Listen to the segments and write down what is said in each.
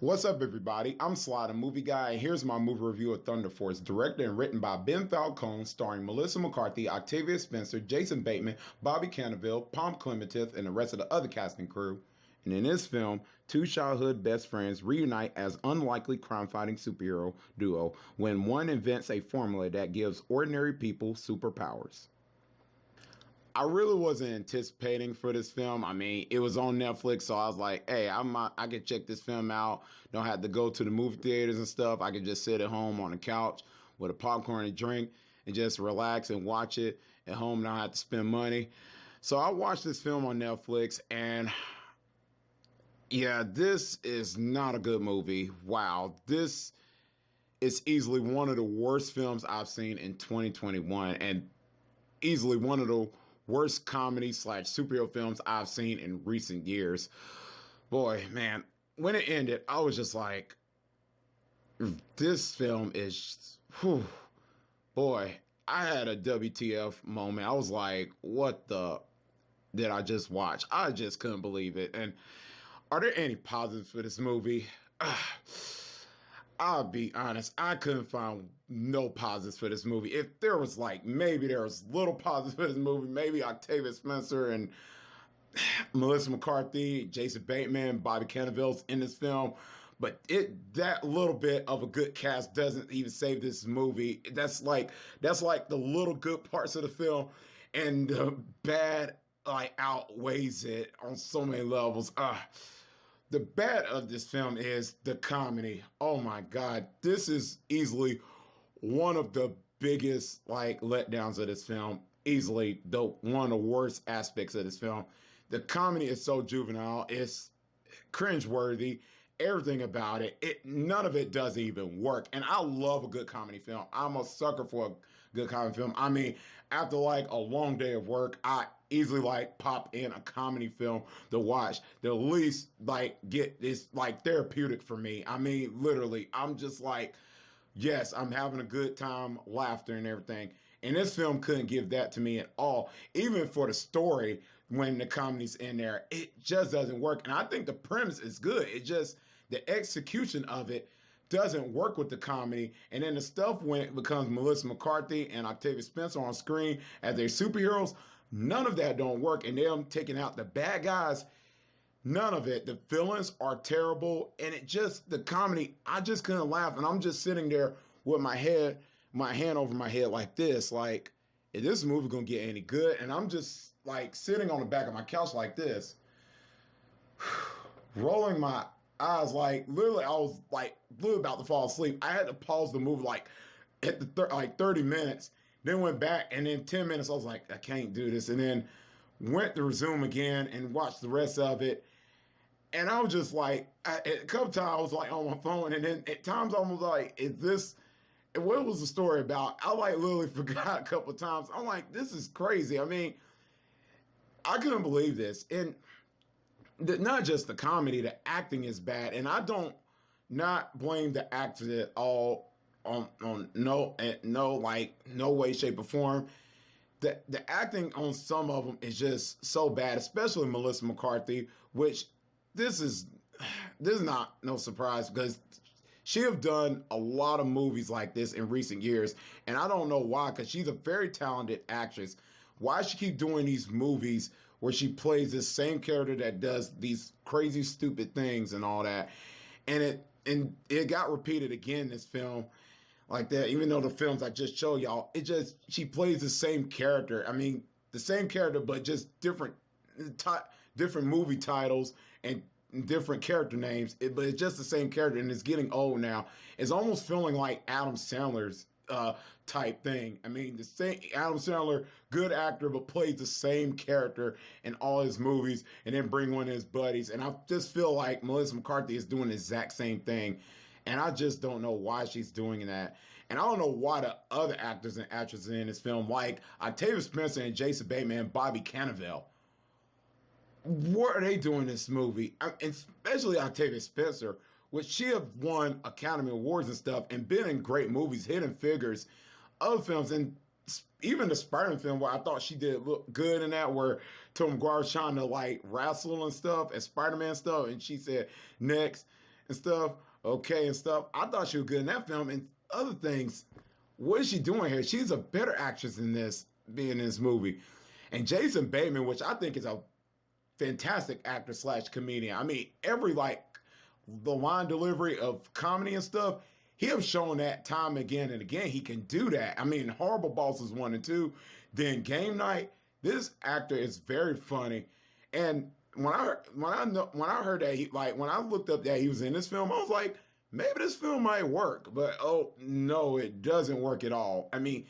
What's up, everybody? I'm Sly The Movie Guy, and here's my movie review of Thunder Force, directed and written by Ben Falcone, starring Melissa McCarthy, Octavia Spencer, Jason Bateman, Bobby Cannavale, Klementieff, and the rest of the other casting crew. And in this film, two childhood best friends reunite as unlikely crime-fighting superhero duo when one invents a formula that gives ordinary people superpowers. I really wasn't anticipating for this film. I mean, it was on Netflix, so I was like, hey, I could check this film out. Don't have to go to the movie theaters and stuff. I could just sit at home on the couch with a popcorn and drink and just relax and watch it at home and not have to spend money. So I watched this film on Netflix, and yeah, this is not a good movie. Wow. This is easily one of the worst films I've seen in 2021, and easily one of the worst comedy / superhero films I've seen in recent years. Boy, man, when it ended, I was just like, this film is, whew. Boy, I had a WTF moment. I was like, what the did I just watch? I just couldn't believe it. And are there any positives for this movie? I'll be honest, I couldn't find no positives for this movie. If there was maybe there was little positives for this movie, maybe Octavia Spencer and Melissa McCarthy, Jason Bateman, Bobby Cannavale's in this film. But that little bit of a good cast doesn't even save this movie. That's like the little good parts of the film, and the bad outweighs it on so many levels. The bad of this film is the comedy. Oh my God. This is easily one of the biggest letdowns of this film. Easily one of the worst aspects of this film. The comedy is so juvenile. It's cringeworthy. Everything about it, none of it does even work. And I love a good comedy film. I'm a sucker for a good comedy film. I mean, after a long day of work, I easily pop in a comedy film to watch. To at least get this therapeutic for me. I mean, literally, I'm just yes, I'm having a good time, laughter and everything. And this film couldn't give that to me at all. Even for the story, when the comedy's in there, it just doesn't work. And I think the premise is good. It just, the execution of it doesn't work with the comedy. And then the stuff when it becomes Melissa McCarthy and Octavia Spencer on screen as their superheroes, none of that don't work. And them taking out the bad guys, none of it. The villains are terrible. And the comedy, I just couldn't laugh. And I'm just sitting there with my hand over my head like this. Is this movie gonna get any good? And I'm just sitting on the back of my couch like this, rolling my eyes, literally I was literally about to fall asleep. I had to pause the movie at the 30 minutes, then went back, and then 10 minutes I was like, I can't do this, and then went to resume again and watched the rest of it. And I was just a couple times I was on my phone, and then at times I was is this, what was the story about? I literally forgot a couple of times. I'm this is crazy. I mean, I couldn't believe this. And not just the comedy, the acting is bad. And I don't not blame the actors at all on no way, shape, or form. The acting on some of them is just so bad, especially Melissa McCarthy, which this is not no surprise because she have done a lot of movies like this in recent years, and I don't know why, because she's a very talented actress. Why she keep doing these movies where she plays this same character that does these crazy, stupid things and all that, and it got repeated again in this film like that. Even though the films I just showed y'all, she plays the same character. I mean, the same character, but just different movie titles and different character names, but it's just the same character, and it's getting old now. It's almost feeling like Adam Sandler's type thing. I mean, the same Adam Sandler, good actor, but plays the same character in all his movies, and then bring one of his buddies. And I just feel like Melissa McCarthy is doing the exact same thing, and I just don't know why she's doing that. And I don't know why the other actors and actresses in this film, like Octavia Spencer and Jason Bateman and Bobby Cannavale, what are they doing in this movie? Especially Octavia Spencer, which she have won Academy Awards and stuff and been in great movies, Hidden Figures, other films, and even the Spider-Man film where I thought she did look good in that, where Tom McGuire was trying to wrestle and stuff and Spider-Man stuff, and she said next. and stuff, okay and stuff. I thought she was good in that film. And other things, what is she doing here? She's a better actress in this, being in this movie. And Jason Bateman, which I think is a fantastic actor slash comedian. I mean, every like the line delivery of comedy and stuff, he has shown that time again and again he can do that. I mean, Horrible Bosses 1 and 2, then Game Night. This actor is very funny, and when I heard that when I looked up that he was in this film, I was like, maybe this film might work. But oh no, it doesn't work at all. I mean,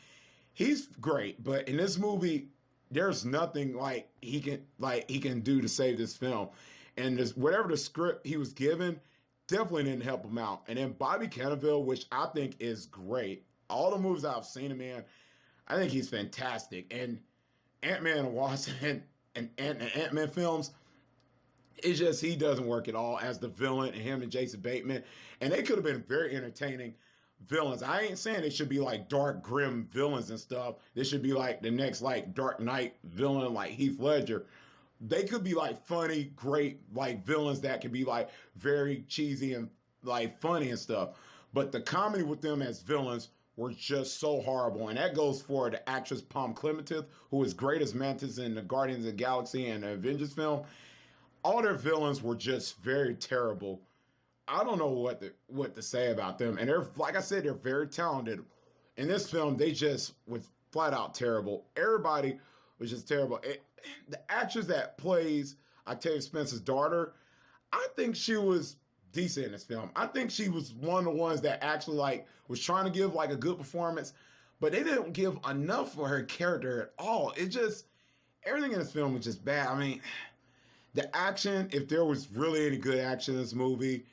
he's great, but in this movie, there's nothing he can do to save this film. And whatever the script he was given definitely didn't help him out. And then Bobby Cannavale, which I think is great. All the movies I've seen him in, I think he's fantastic. And Ant-Man and Wasp and Ant-Man films, it's just he doesn't work at all as the villain, and him and Jason Bateman. And they could have been very entertaining villains. I ain't saying they should be like dark, grim villains and stuff. They should be like the next like Dark Knight villain like Heath Ledger. They could be like funny, great like villains that could be like very cheesy and like funny and stuff. But the comedy with them as villains were just so horrible. And that goes for the actress Klementieff, who was great as Mantis in the Guardians of the Galaxy and the Avengers film. All their villains were just very terrible. I don't know what to say about them. And they're, like I said, they're very talented. In this film, they just was flat out terrible. Everybody was just terrible. The actress that plays Octavia Spencer's daughter, I think she was decent in this film. I think she was one of the ones that actually like was trying to give like a good performance, but they didn't give enough for her character at all. It just, everything in this film was just bad. I mean, the action, if there was really any good action in this movie,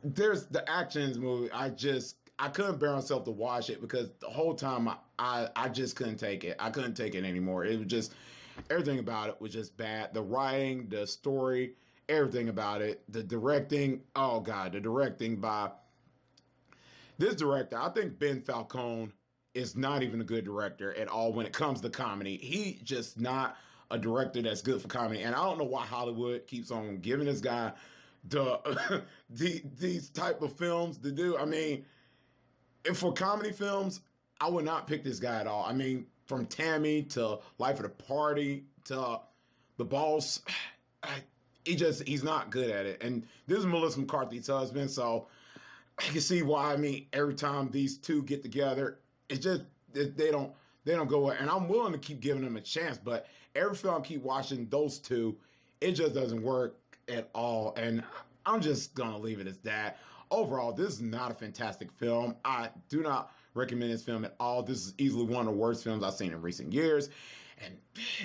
there's the action in this movie. I couldn't bear myself to watch it because the whole time I just couldn't take it. I couldn't take it anymore. It was just, everything about it was just bad. The writing, the story, everything about it. The directing, oh God, the directing by this director. I think Ben Falcone is not even a good director at all when it comes to comedy. He just not a director that's good for comedy. And I don't know why Hollywood keeps on giving this guy these type of films to do. I mean, if for comedy films, I would not pick this guy at all. I mean, from Tammy to Life of the Party to The Boss, he's not good at it. And this is Melissa McCarthy's husband, so I can see why. I mean, every time these two get together, it's just they don't go well. And I'm willing to keep giving them a chance, but every film I keep watching those two, it just doesn't work at all. And I'm just gonna leave it as that. Overall, this is not a fantastic film. I do not recommend this film at all. This is easily one of the worst films I've seen in recent years. And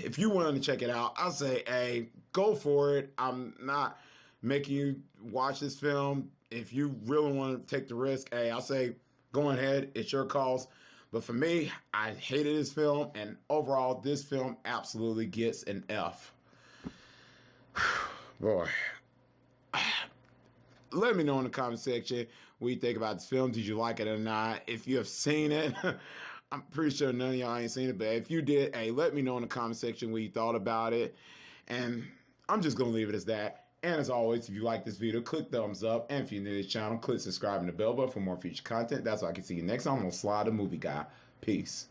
if you're willing to check it out, I'll say, hey, go for it. I'm not making you watch this film. If you really want to take the risk, hey, I'll say, go ahead. It's your calls. But for me, I hated this film. And overall, this film absolutely gets an F. Boy. Let me know in the comment section what you think about this film. Did you like it or not? If you have seen it, I'm pretty sure none of y'all ain't seen it, but if you did, hey, let me know in the comment section what you thought about it. And I'm just going to leave it as that. And as always, if you like this video, click thumbs up. And if you're new to this channel, click subscribe and the bell button for more future content. That's why I can see you next time on Sly the Movie Guy. Peace.